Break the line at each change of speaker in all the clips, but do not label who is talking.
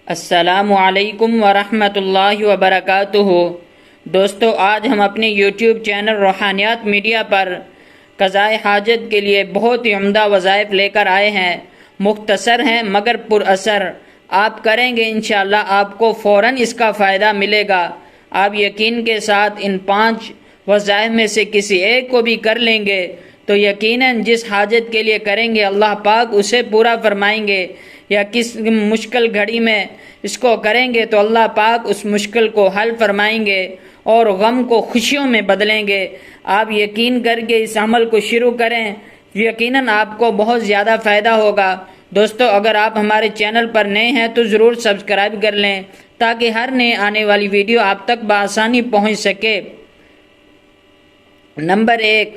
السلام علیکم ورحمۃ اللہ وبرکاتہ۔ دوستو، آج ہم اپنے یوٹیوب چینل روحانیات میڈیا پر قضاء حاجت کے لیے بہت ہی عمدہ وظائف لے کر آئے ہیں۔ مختصر ہیں مگر پر اثر۔ آپ کریں گے انشاءاللہ آپ کو فوراً اس کا فائدہ ملے گا۔ آپ یقین کے ساتھ ان 5 وظائف میں سے کسی ایک کو بھی کر لیں گے تو یقیناً جس حاجت کے لیے کریں گے اللہ پاک اسے پورا فرمائیں گے، یا کس مشکل گھڑی میں اس کو کریں گے تو اللہ پاک اس مشکل کو حل فرمائیں گے اور غم کو خوشیوں میں بدلیں گے۔ آپ یقین کر کے اس عمل کو شروع کریں، یقیناً آپ کو بہت زیادہ فائدہ ہوگا۔ دوستو، اگر آپ ہمارے چینل پر نئے ہیں تو ضرور سبسکرائب کر لیں تاکہ ہر نئے آنے والی ویڈیو آپ تک بآسانی پہنچ سکے۔ نمبر 1،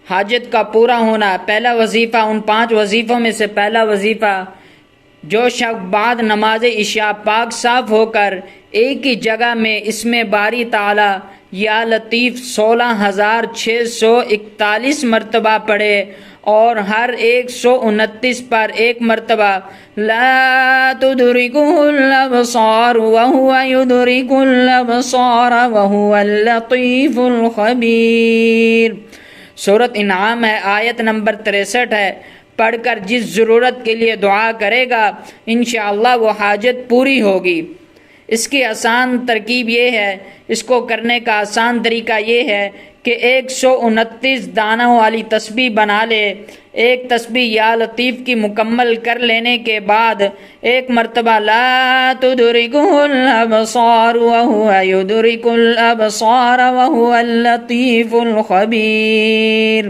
حاجت کا پورا ہونا۔ پہلا وظیفہ، ان 5 وظیفوں میں سے پہلا وظیفہ، جو شخص بعد نماز عشاء پاک صاف ہو کر ایک ہی جگہ میں اسم باری تعالی یا لطیف 16,641 مرتبہ پڑھے اور ہر 129 پر ایک مرتبہ لا تدرکہ الابصار وہو یدرک الابصار وہو اللطیف الخبیر، سورۃ انعام ہے، آیت نمبر 63 ہے، پڑھ کر جس ضرورت کے لیے دعا کرے گا انشاءاللہ وہ حاجت پوری ہوگی۔ اس کی آسان ترکیب یہ ہے، اس کو کرنے کا آسان طریقہ یہ ہے کہ 129 دانوں والی تسبیح بنا لے۔ ایک تسبیح یا لطیف کی مکمل کر لینے کے بعد ایک مرتبہ لا تدرکہ الابصار وہو یدرک الابصار وہو اللطیف الخبیر،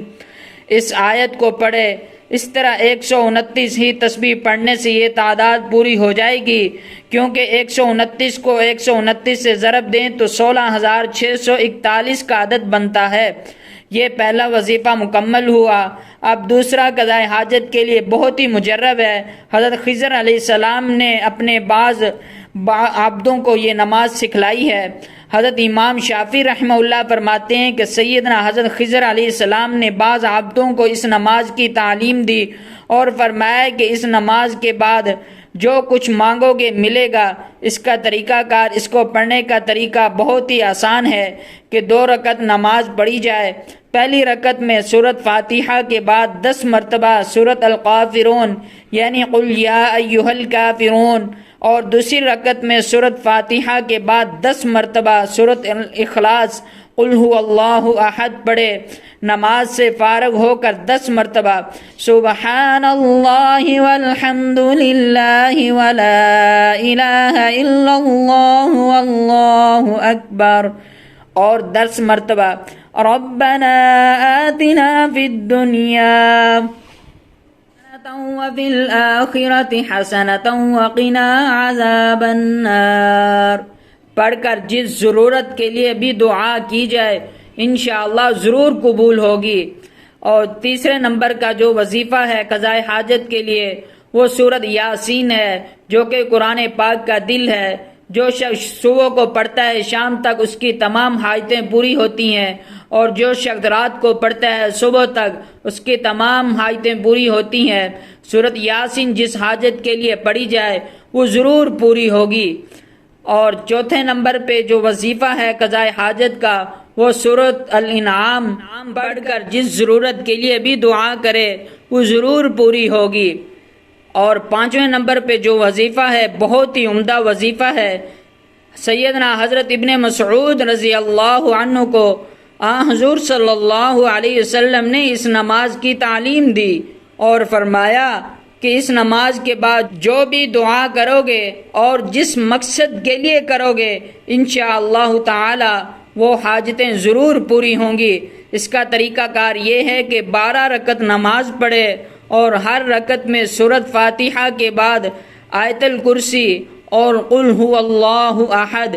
اس آیت کو پڑھے۔ اس طرح 129 ہی تسبیح پڑھنے سے یہ تعداد پوری ہو جائے گی، کیونکہ 129 کو 129 سے ضرب دیں تو 16,641 کا عدد بنتا ہے۔ یہ پہلا وظیفہ مکمل ہوا۔ اب دوسرا قضاء حاجت کے لیے بہت ہی مجرب ہے۔ حضرت خضر علیہ السلام نے اپنے بعض عبدوں کو یہ نماز سکھلائی ہے۔ حضرت امام شافعی رحمہ اللہ فرماتے ہیں کہ سیدنا حضرت خضر علیہ السلام نے بعض عبدوں کو اس نماز کی تعلیم دی اور فرمایا کہ اس نماز کے بعد جو کچھ مانگو گے ملے گا۔ اس کا طریقہ کار، اس کو پڑھنے کا طریقہ بہت ہی آسان ہے کہ 2 رکعت نماز پڑھی جائے۔ پہلی رکعت میں سورۃ فاتحہ کے بعد 10 مرتبہ سورۃ الکافرون یعنی قل یا ایھا الکافرون، اور دوسری رکعت میں سورۃ فاتحہ کے بعد 10 مرتبہ سورۃ الاخلاص قل ھو اللہ احد پڑھے۔ نماز سے فارغ ہو کر 10 مرتبہ سبحان اللہ والحمد للہ ولا الہ الا اللہ واللہ اکبر، اور 10 مرتبہ ربنا آتنا فی الدنیا وفی الآخرۃ حسنۃ وقنا عذاب النار، پڑھ کر جس ضرورت کے لیے بھی دعا کی جائے انشاءاللہ ضرور قبول ہوگی۔ اور تیسرے نمبر کا جو وظیفہ ہے قضاء حاجت کے لیے وہ سورۃ یاسین ہے، جو کہ قرآن پاک کا دل ہے۔ جو شخص صبح کو پڑھتا ہے شام تک اس کی تمام حاجتیں پوری ہوتی ہیں، اور جو شخص رات کو پڑھتا ہے صبح تک اس کی تمام حاجتیں پوری ہوتی ہیں۔ سورۃ یاسین جس حاجت کے لیے پڑھی جائے وہ ضرور پوری ہوگی۔ اور چوتھے نمبر پہ جو وظیفہ ہے قضاء حاجت کا وہ سورۃ الانعام پڑھ کر جس ضرورت کے لیے بھی دعا کرے وہ ضرور پوری ہوگی۔ اور 5ویں نمبر پہ جو وظیفہ ہے بہت ہی عمدہ وظیفہ ہے۔ سیدنا حضرت ابن مسعود رضی اللہ عنہ کو حضور صلی اللہ علیہ وسلم نے اس نماز کی تعلیم دی اور فرمایا کہ اس نماز کے بعد جو بھی دعا کرو گے اور جس مقصد کے لیے کرو گے انشاءاللہ تعالی وہ حاجتیں ضرور پوری ہوں گی۔ اس کا طریقہ کار یہ ہے کہ 12 رکعت نماز پڑھے اور ہر رکعت میں سورۃ فاتحہ کے بعد آیت الکرسی اور قل ھو اللہ احد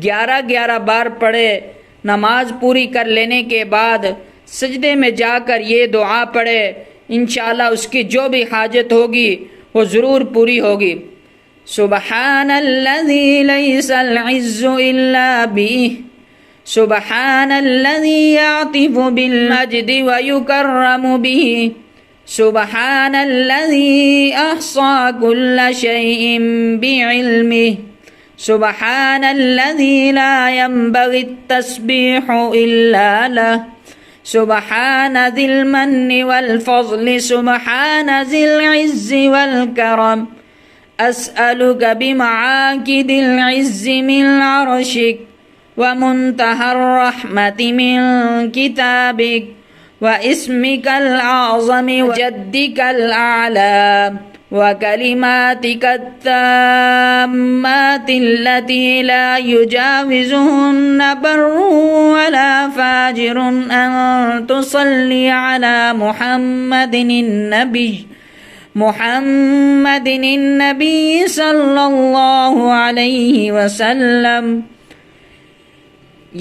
11 بار پڑھے۔ نماز پوری کر لینے کے بعد سجدے میں جا کر یہ دعا پڑھے، انشاءاللہ اس کی جو بھی حاجت ہوگی وہ ضرور پوری ہوگی۔ سبحان الذی لیس العز الا بہ، سبحان الذی یعطف بالمجد ویکرم بہ، سبحان الذي أحصى كل شيء بعلمه سبحان الذي لا ينبغي التسبيح إلا له سبحان ذي المن والفضل سبحان ذي العز والكرم أسألك بمعاكد العز من عرشك ومنتهى الرحمة من كتابك واسمك الأعظم وجدك الأعلى وكلماتك التامات التي لا يجاوزهن بر ولا فاجر أن تصلي على محمد النبي صلی اللہ علیہ وسلم۔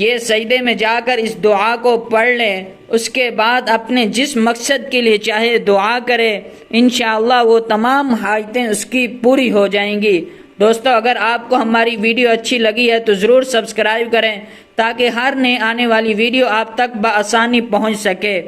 یہ سجدے میں جا کر اس دعا کو پڑھ لیں، اس کے بعد اپنے جس مقصد کے لیے چاہے دعا کرے، انشاءاللہ وہ تمام حاجتیں اس کی پوری ہو جائیں گی۔ دوستو، اگر آپ کو ہماری ویڈیو اچھی لگی ہے تو ضرور سبسکرائب کریں تاکہ ہر نئے آنے والی ویڈیو آپ تک بآسانی پہنچ سکے۔